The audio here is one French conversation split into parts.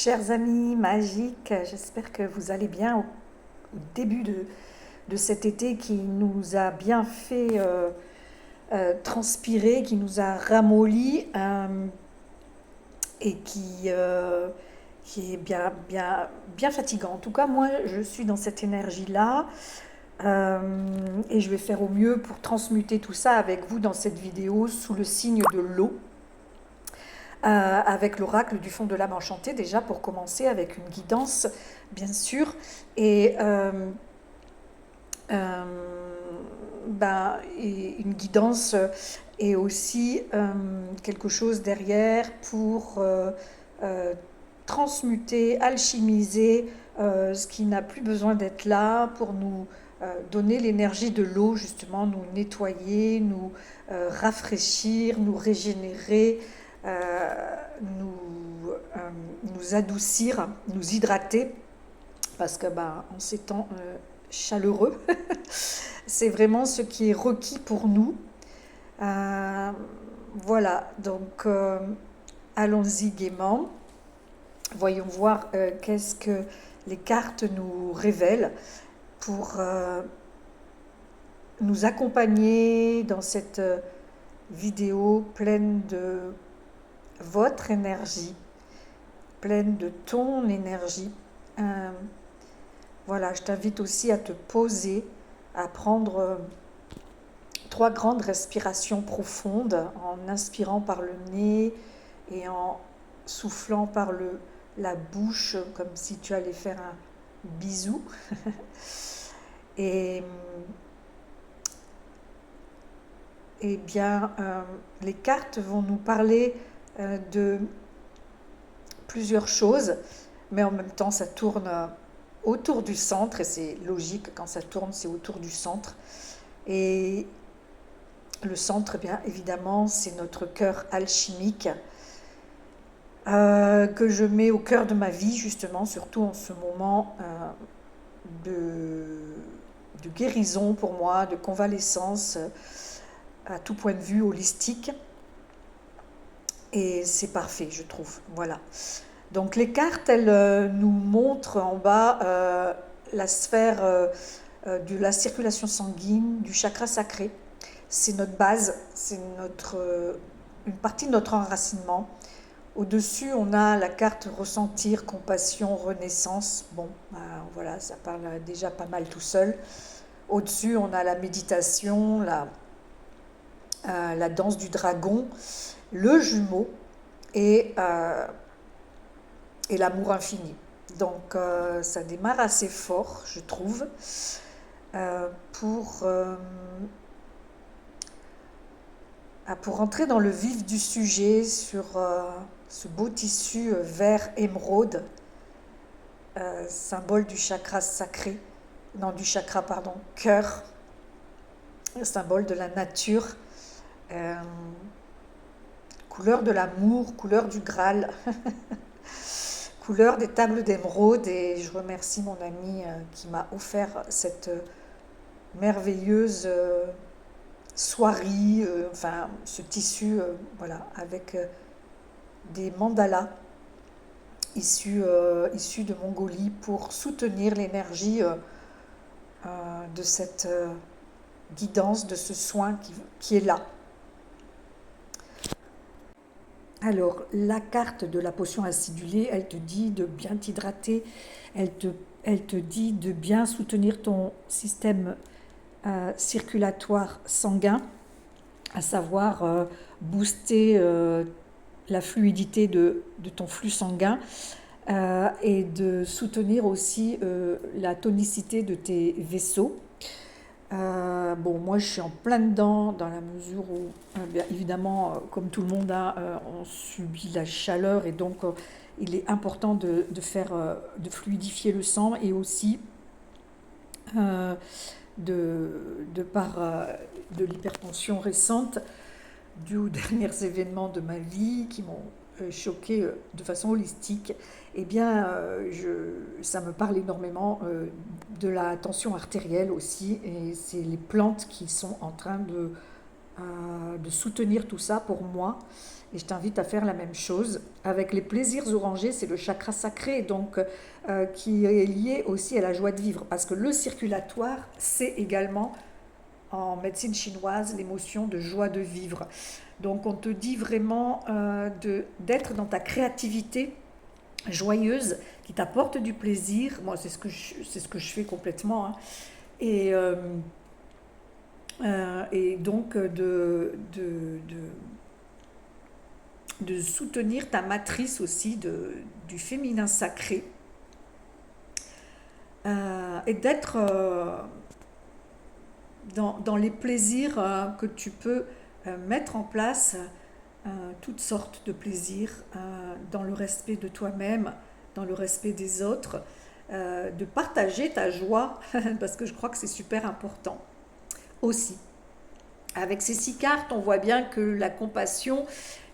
Chers amis magiques, j'espère que vous allez bien au début de cet été qui nous a bien fait transpirer, qui nous a ramolli et qui est bien fatigant. En tout cas, moi, je suis dans cette énergie-là et je vais faire au mieux pour transmuter tout ça avec vous dans cette vidéo sous le signe de l'eau. Avec l'oracle du fond de l'âme enchantée, déjà pour commencer, avec une guidance, bien sûr, et et une guidance et aussi quelque chose derrière pour transmuter, alchimiser ce qui n'a plus besoin d'être là, pour nous donner l'énergie de l'eau, justement, nous nettoyer, nous rafraîchir, nous régénérer, nous adoucir, nous hydrater, parce que en ces temps chaleureux, c'est vraiment ce qui est requis pour nous. Voilà, donc allons-y gaiement. Voyons voir qu'est-ce que les cartes nous révèlent pour nous accompagner dans cette vidéo pleine de votre énergie, pleine de ton énergie. Voilà, je t'invite aussi à te poser, à prendre 3 grandes respirations profondes en inspirant par le nez et en soufflant par la bouche comme si tu allais faire un bisou. et Eh bien, les cartes vont nous parler de plusieurs choses, mais en même temps, ça tourne autour du centre, et c'est logique, quand ça tourne, c'est autour du centre. Et le centre, bien évidemment, c'est notre cœur alchimique, que je mets au cœur de ma vie, justement, surtout en ce moment de guérison pour moi, de convalescence, à tout point de vue holistique. Et c'est parfait, je trouve. Voilà. Donc les cartes, elles nous montrent en bas la sphère de la circulation sanguine, du chakra sacré. C'est notre base, c'est une partie de notre enracinement. Au-dessus, on a la carte ressentir, compassion, renaissance. Bon, voilà, ça parle déjà pas mal tout seul. Au-dessus, on a la méditation, la danse du dragon, le jumeau et l'amour infini. Donc ça démarre assez fort, je trouve, pour entrer dans le vif du sujet sur ce beau tissu vert émeraude, symbole du chakra sacré, non du chakra, pardon, cœur, symbole de la nature, couleur de l'amour, couleur du Graal, couleur des tables d'émeraude. Et je remercie mon ami qui m'a offert cette merveilleuse soierie, enfin ce tissu, voilà, avec des mandalas issus de Mongolie pour soutenir l'énergie de cette guidance, de ce soin qui est là. Alors, la carte de la potion acidulée, elle te dit de bien t'hydrater, elle te dit de bien soutenir ton système circulatoire sanguin, à savoir booster la fluidité de ton flux sanguin et de soutenir aussi la tonicité de tes vaisseaux. Bon, moi je suis en plein dedans dans la mesure où, bien évidemment, comme tout le monde, on subit la chaleur, et donc il est important de fluidifier le sang, et aussi de par de l'hypertension récente due aux derniers événements de ma vie qui m'ont choquée de façon holistique. Eh bien, ça me parle énormément de la tension artérielle aussi, et c'est les plantes qui sont en train de soutenir tout ça pour moi. Et je t'invite à faire la même chose. Avec les plaisirs orangés, c'est le chakra sacré, donc qui est lié aussi à la joie de vivre. Parce que le circulatoire, c'est également, en médecine chinoise, l'émotion de joie de vivre. Donc on te dit vraiment d'être dans ta créativité joyeuse, qui t'apporte du plaisir. Moi, c'est ce que je fais complètement, hein. Et, euh, et donc de soutenir ta matrice aussi du féminin sacré, et d'être dans les plaisirs que tu peux mettre en place, toutes sortes de plaisirs, dans le respect de toi-même, dans le respect des autres, de partager ta joie, parce que je crois que c'est super important aussi. Avec ces 6 cartes, on voit bien que la compassion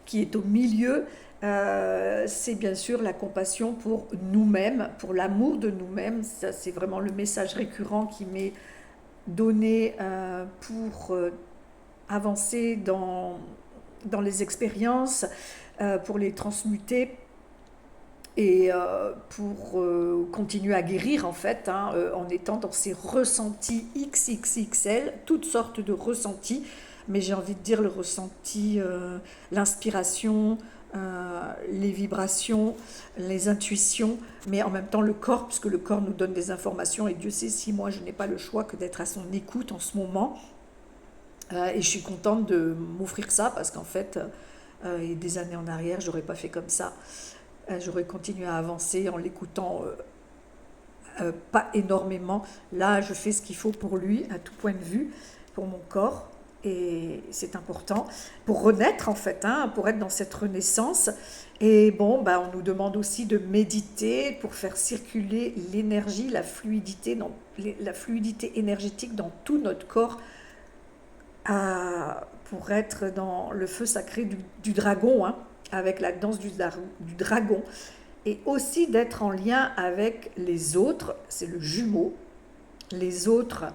qui est au milieu, c'est bien sûr la compassion pour nous-mêmes, pour l'amour de nous-mêmes. Ça, c'est vraiment le message récurrent qui m'est donné pour avancer dans les expériences, pour les transmuter et pour continuer à guérir en fait, hein, en étant dans ces ressentis XXXL, toutes sortes de ressentis, mais j'ai envie de dire le ressenti, l'inspiration, les vibrations, les intuitions, mais en même temps le corps, puisque le corps nous donne des informations et Dieu sait si moi je n'ai pas le choix que d'être à son écoute en ce moment. Et je suis contente de m'offrir ça parce qu'en fait, il y a des années en arrière, j'aurais pas fait comme ça. J'aurais continué à avancer en l'écoutant pas énormément. Là, je fais ce qu'il faut pour lui, à tout point de vue, pour mon corps. Et c'est important pour renaître en fait, hein, pour être dans cette renaissance. Et bon, bah, on nous demande aussi de méditer pour faire circuler l'énergie, la fluidité énergétique dans tout notre corps, pour être dans le feu sacré du dragon, hein, avec la danse du dragon, et aussi d'être en lien avec les autres, c'est le jumeau, les autres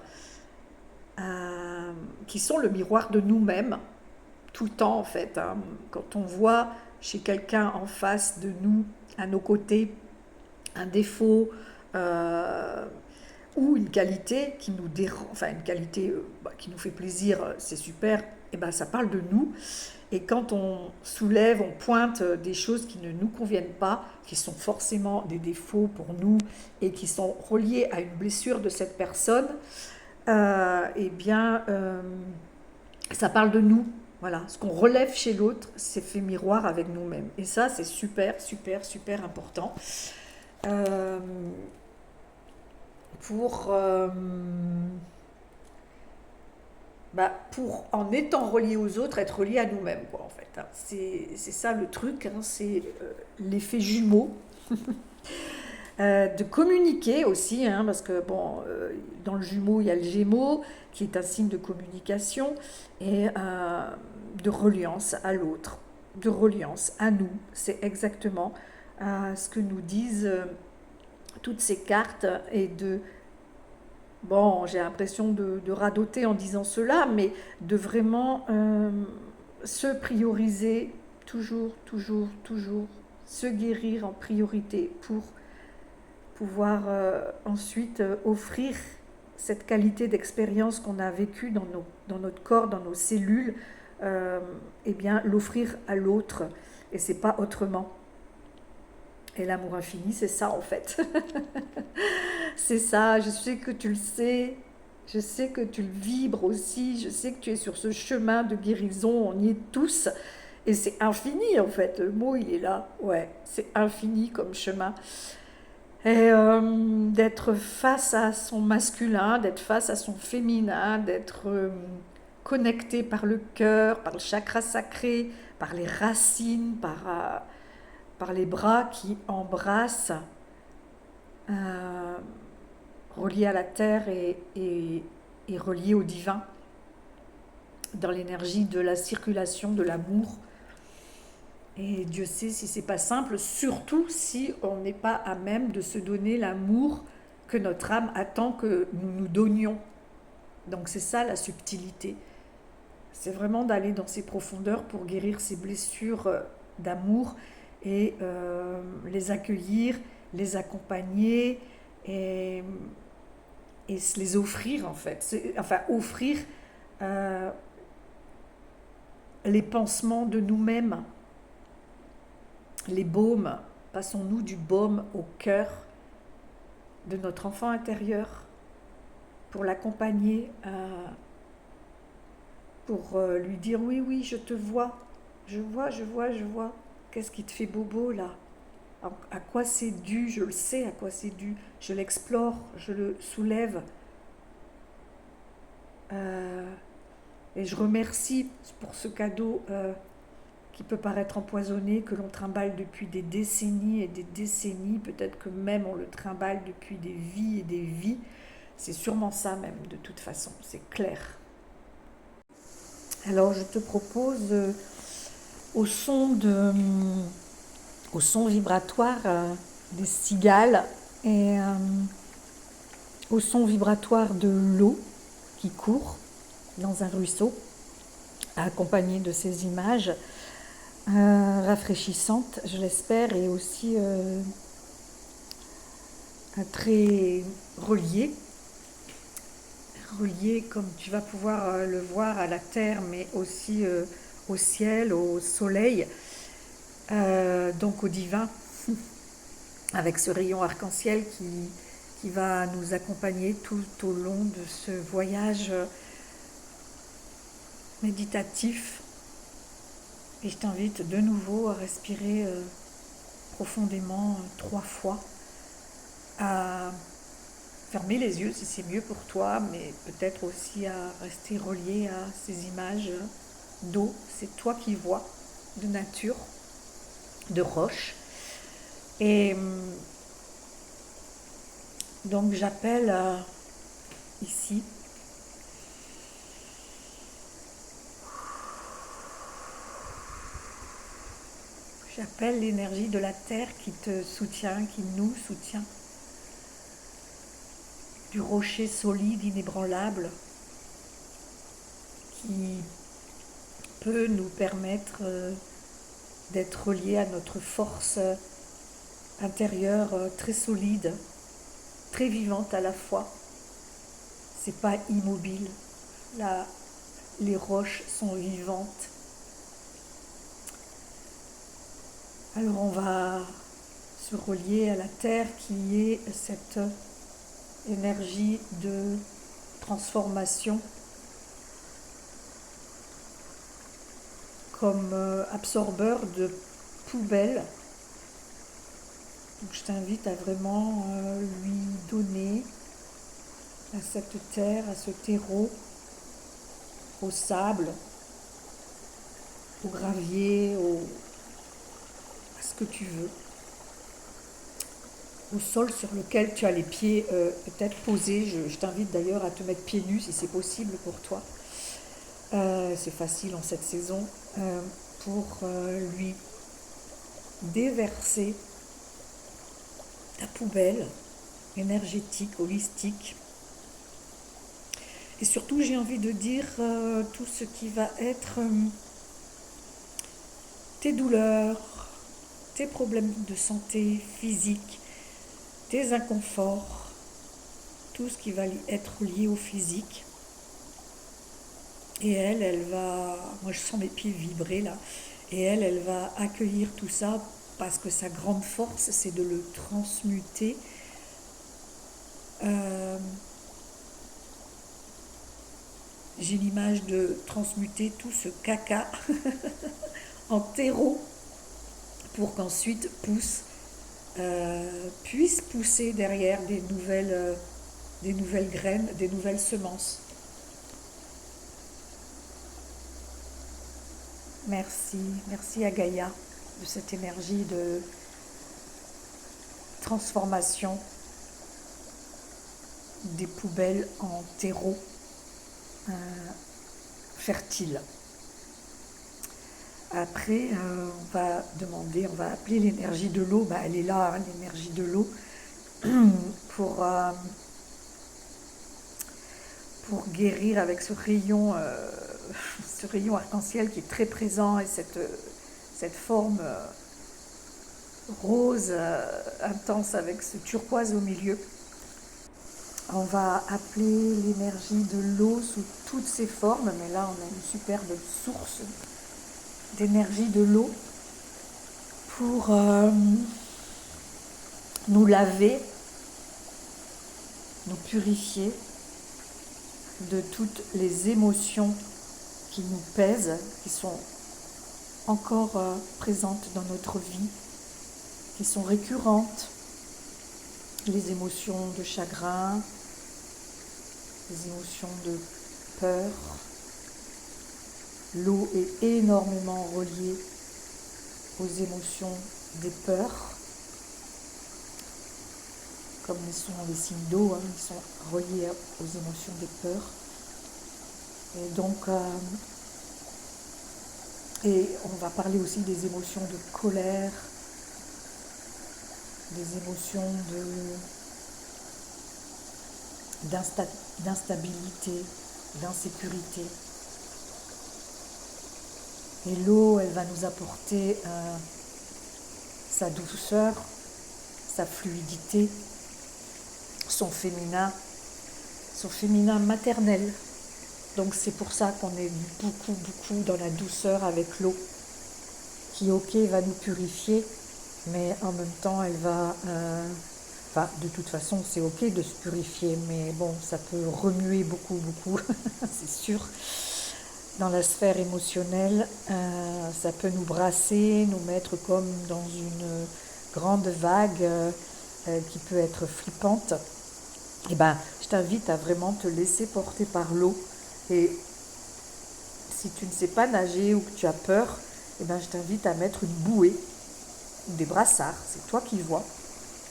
qui sont le miroir de nous-mêmes, tout le temps en fait, hein. Quand on voit chez quelqu'un en face de nous, à nos côtés, un défaut, euh, ou une qualité qui nous dérange, enfin une qualité qui nous fait plaisir, c'est super, et ben ça parle de nous. Et quand on soulève, on pointe des choses qui ne nous conviennent pas, qui sont forcément des défauts pour nous et qui sont reliés à une blessure de cette personne, eh bien, ça parle de nous. Voilà, ce qu'on relève chez l'autre, c'est fait miroir avec nous-mêmes. Et ça, c'est super, super, super important. Euh, pour, pour, en étant relié aux autres, être relié à nous-mêmes, quoi, en fait, hein. C'est ça le truc, hein, c'est l'effet jumeau. De communiquer aussi, hein, parce que bon, dans le jumeau, il y a le gémeau, qui est un signe de communication, et de reliance à l'autre, de reliance à nous. C'est exactement ce que nous disent toutes ces cartes, et de bon, j'ai l'impression de radoter en disant cela, mais de vraiment se prioriser toujours, toujours, toujours, se guérir en priorité pour pouvoir ensuite offrir cette qualité d'expérience qu'on a vécue dans notre corps, dans nos cellules, eh bien l'offrir à l'autre, et c'est pas autrement. Et l'amour infini, c'est ça en fait. C'est ça, je sais que tu le sais, je sais que tu le vibres aussi, je sais que tu es sur ce chemin de guérison, on y est tous, et c'est infini en fait, le mot il est là, ouais, c'est infini comme chemin. Et d'être face à son masculin, d'être face à son féminin, d'être connecté par le cœur, par le chakra sacré, par les racines, par les bras qui embrassent, euh, reliés à la terre, et reliés au divin, dans l'énergie de la circulation, de l'amour. Et Dieu sait si c'est pas simple, surtout si on n'est pas à même de se donner l'amour que notre âme attend que nous nous donnions. Donc c'est ça la subtilité. C'est vraiment d'aller dans ces profondeurs pour guérir ces blessures d'amour et les accueillir, les accompagner et, et se les offrir en fait. Enfin, offrir euh, les pansements de nous-mêmes, les baumes. Passons-nous du baume au cœur de notre enfant intérieur pour l'accompagner, pour lui dire oui, oui, je te vois, je vois, je vois, je vois. Qu'est-ce qui te fait bobo là? À quoi c'est dû? Je le sais à quoi c'est dû. Je l'explore, je le soulève. Euh, et je remercie pour ce cadeau qui peut paraître empoisonné, que l'on trimballe depuis des décennies et des décennies. Peut-être que même on le trimballe depuis des vies et des vies. C'est sûrement ça même, de toute façon, c'est clair. Alors je te propose au son de, au son vibratoire des cigales et au son vibratoire de l'eau qui court dans un ruisseau, accompagné de ces images rafraîchissantes, je l'espère, et aussi très reliées, comme tu vas pouvoir le voir à la terre, mais aussi au ciel, au soleil, donc au divin, avec ce rayon arc-en-ciel qui va nous accompagner tout au long de ce voyage méditatif. Et je t'invite de nouveau à respirer profondément 3 fois, à fermer les yeux si c'est mieux pour toi, mais peut-être aussi à rester relié à ces images d'eau. C'est toi qui vois, de nature, de roche. Et donc j'appelle ici j'appelle l'énergie de la terre qui te soutient, qui nous soutient, du rocher solide, inébranlable, qui peut nous permettre d'être reliés à notre force intérieure très solide, très vivante à la fois. C'est pas immobile. Là, les roches sont vivantes. Alors on va se relier à la terre qui est cette énergie de transformation comme absorbeur de poubelle. Donc je t'invite à vraiment lui donner à cette terre, à ce terreau, au sable, au gravier, à ce que tu veux, au sol sur lequel tu as les pieds peut-être posés. Je t'invite d'ailleurs à te mettre pieds nus si c'est possible pour toi. C'est facile en cette saison pour lui déverser ta poubelle énergétique, holistique. Et surtout, j'ai envie de dire tout ce qui va être tes douleurs, tes problèmes de santé physique, tes inconforts, tout ce qui va être lié au physique. Et elle va, moi je sens mes pieds vibrer là, et elle va accueillir tout ça parce que sa grande force, c'est de le transmuter j'ai l'image de transmuter tout ce caca en terreau pour qu'ensuite puisse pousser derrière des nouvelles graines, des nouvelles semences. Merci, merci à Gaïa de cette énergie de transformation des poubelles en terreau fertile. Après, on va appeler l'énergie de l'eau, elle est là, hein, l'énergie de l'eau, pour guérir avec ce ce rayon arc-en-ciel qui est très présent et cette forme rose intense avec ce turquoise au milieu. On va appeler l'énergie de l'eau sous toutes ses formes, mais là on a une superbe source d'énergie de l'eau pour nous laver, nous purifier de toutes les émotions qui nous pèsent, qui sont encore présentes dans notre vie, qui sont récurrentes. Les émotions de chagrin, les émotions de peur. L'eau est énormément reliée aux émotions des peurs, comme sont les signes d'eau, ils sont reliés aux émotions des peurs. Et donc, et on va parler aussi des émotions de colère, des émotions d'instabilité, d'insécurité. Et l'eau, elle va nous apporter sa douceur, sa fluidité, son féminin maternel. Donc c'est pour ça qu'on est beaucoup dans la douceur avec l'eau, qui va nous purifier, mais en même temps elle va... de toute façon c'est ok de se purifier, mais bon, ça peut remuer beaucoup, c'est sûr. Dans la sphère émotionnelle, ça peut nous brasser, nous mettre comme dans une grande vague qui peut être flippante. Et je t'invite à vraiment te laisser porter par l'eau. Et si tu ne sais pas nager ou que tu as peur, je t'invite à mettre une bouée ou des brassards, c'est toi qui vois,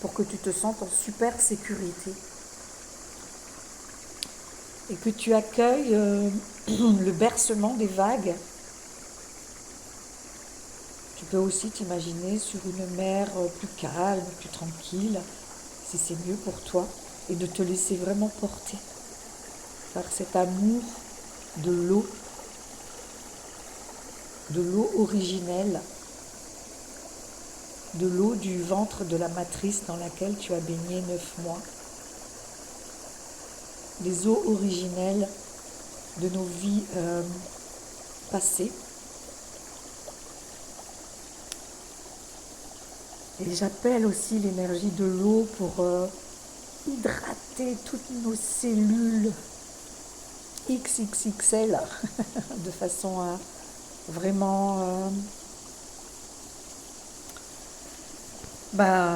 pour que tu te sentes en super sécurité. Et que tu accueilles le bercement des vagues. Tu peux aussi t'imaginer sur une mer plus calme, plus tranquille, si c'est mieux pour toi, et de te laisser vraiment porter par cet amour de l'eau originelle, de l'eau du ventre de la matrice dans laquelle tu as baigné 9 mois. Les eaux originelles de nos vies passées. Et j'appelle aussi l'énergie de l'eau pour hydrater toutes nos cellules XXXL de façon à vraiment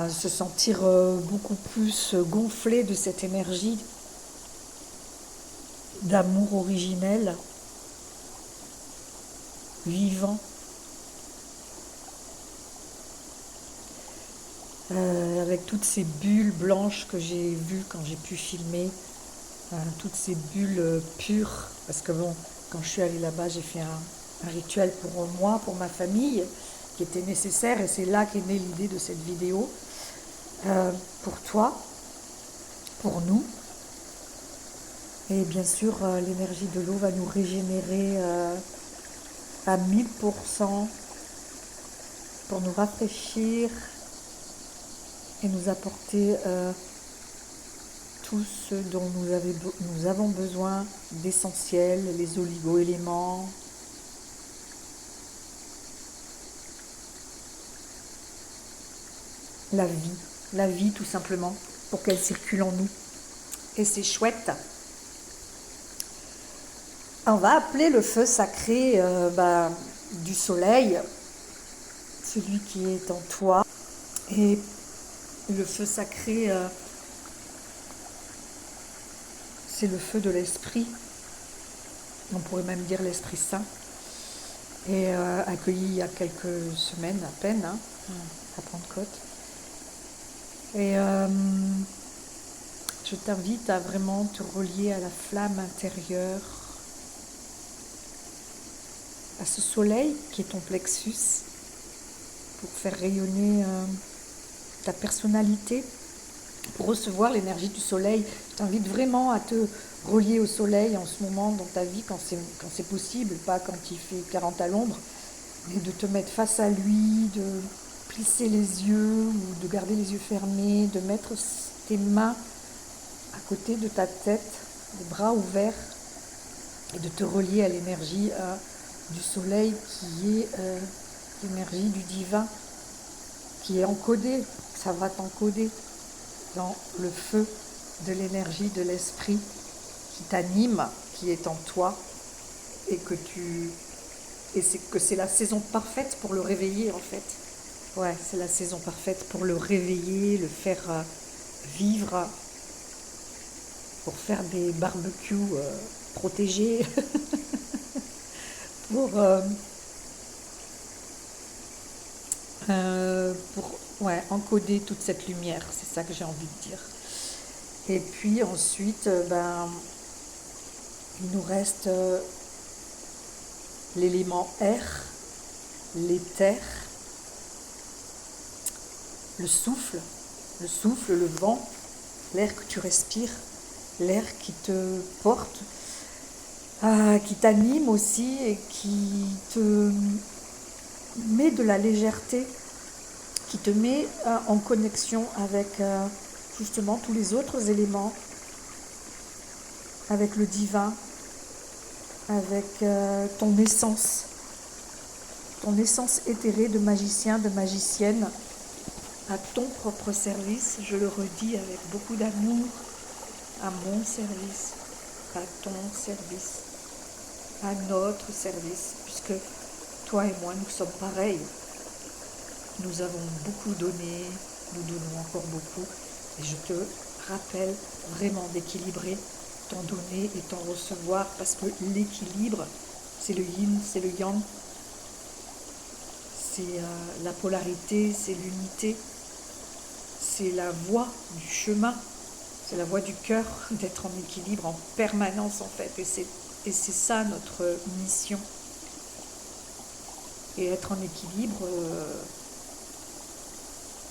se sentir beaucoup plus gonflé de cette énergie d'amour originel, vivant, avec toutes ces bulles blanches que j'ai vues quand j'ai pu filmer, toutes ces bulles pures, parce que bon, quand je suis allée là-bas, j'ai fait un rituel pour moi, pour ma famille, qui était nécessaire, et c'est là qu'est née l'idée de cette vidéo, pour toi, pour nous. Et bien sûr, l'énergie de l'eau va nous régénérer à 1000% pour nous rafraîchir et nous apporter tout ce dont nous avons besoin d'essentiel, les oligo-éléments, la vie tout simplement, pour qu'elle circule en nous. Et c'est chouette. On va appeler le feu sacré du soleil, celui qui est en toi. Et le feu sacré, c'est le feu de l'esprit. On pourrait même dire l'Esprit Saint. Et accueilli il y a quelques semaines à peine, à Pentecôte. Et je t'invite à vraiment te relier à la flamme intérieure, à ce soleil qui est ton plexus, pour faire rayonner ta personnalité pour recevoir l'énergie du soleil. Je t'invite vraiment à te relier au soleil en ce moment dans ta vie quand c'est possible, pas quand il fait 40 à l'ombre, mais de te mettre face à lui, de plisser les yeux ou de garder les yeux fermés, de mettre tes mains à côté de ta tête, les bras ouverts, et de te relier à l'énergie du soleil qui est l'énergie du divin, qui est encodée. Ça va t'encoder dans le feu de l'énergie de l'esprit qui t'anime, qui est en toi, et que c'est la saison parfaite pour le réveiller en fait. Ouais, c'est la saison parfaite pour le réveiller, le faire vivre, pour faire des barbecues protégés, pour ouais, encoder toute cette lumière, c'est ça que j'ai envie de dire. Et puis ensuite, il nous reste l'élément air, l'éther, le souffle, le vent, l'air que tu respires, l'air qui te porte, qui t'anime aussi et qui te met de la légèreté, qui te met en connexion avec justement tous les autres éléments, avec le divin, avec ton essence éthérée de magicien, de magicienne, à ton propre service, je le redis avec beaucoup d'amour, à mon service, à ton service, à notre service, puisque toi et moi, nous sommes pareils. Nous avons beaucoup donné, nous donnons encore beaucoup, et je te rappelle vraiment d'équilibrer ton donner et ton recevoir, parce que l'équilibre, c'est le yin, c'est le yang, c'est la polarité, c'est l'unité, c'est la voie du chemin, c'est la voie du cœur, d'être en équilibre en permanence en fait, et c'est ça notre mission. Et être en équilibre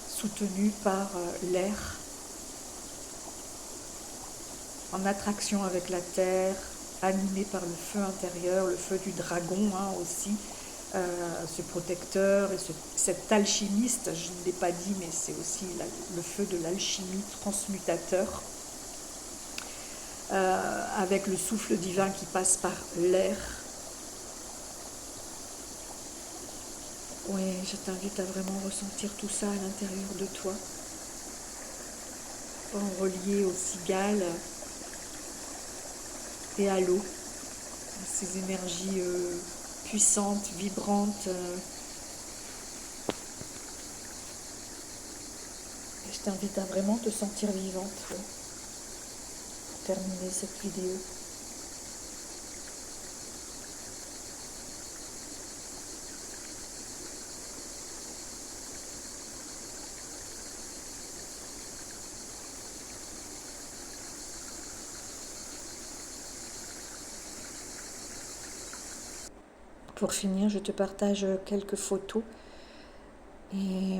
soutenu par l'air, en attraction avec la terre, animé par le feu intérieur, le feu du dragon aussi, ce protecteur et cet alchimiste, je ne l'ai pas dit, mais c'est aussi le feu de l'alchimie transmutateur, avec le souffle divin qui passe par l'air. Oui, je t'invite à vraiment ressentir tout ça à l'intérieur de toi, en relié aux cigales et à l'eau, ces énergies puissantes, vibrantes. Et je t'invite à vraiment te sentir vivante pour terminer cette vidéo. Pour finir, je te partage quelques photos. Et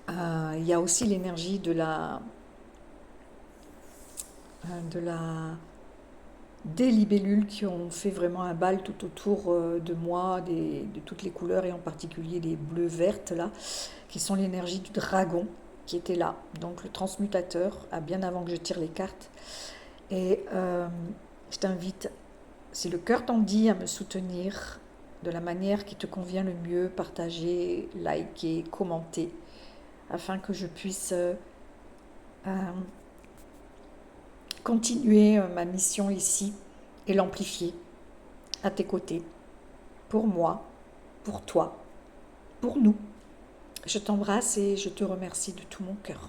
il y a aussi l'énergie des libellules qui ont fait vraiment un bal tout autour de moi, de toutes les couleurs, et en particulier les bleues vertes là, qui sont l'énergie du dragon qui était là. Donc le transmutateur, bien avant que je tire les cartes. Et je t'invite, si le cœur t'en dit, à me soutenir de la manière qui te convient le mieux, partager, liker, commenter, afin que je puisse continuer ma mission ici et l'amplifier à tes côtés, pour moi, pour toi, pour nous. Je t'embrasse et je te remercie de tout mon cœur.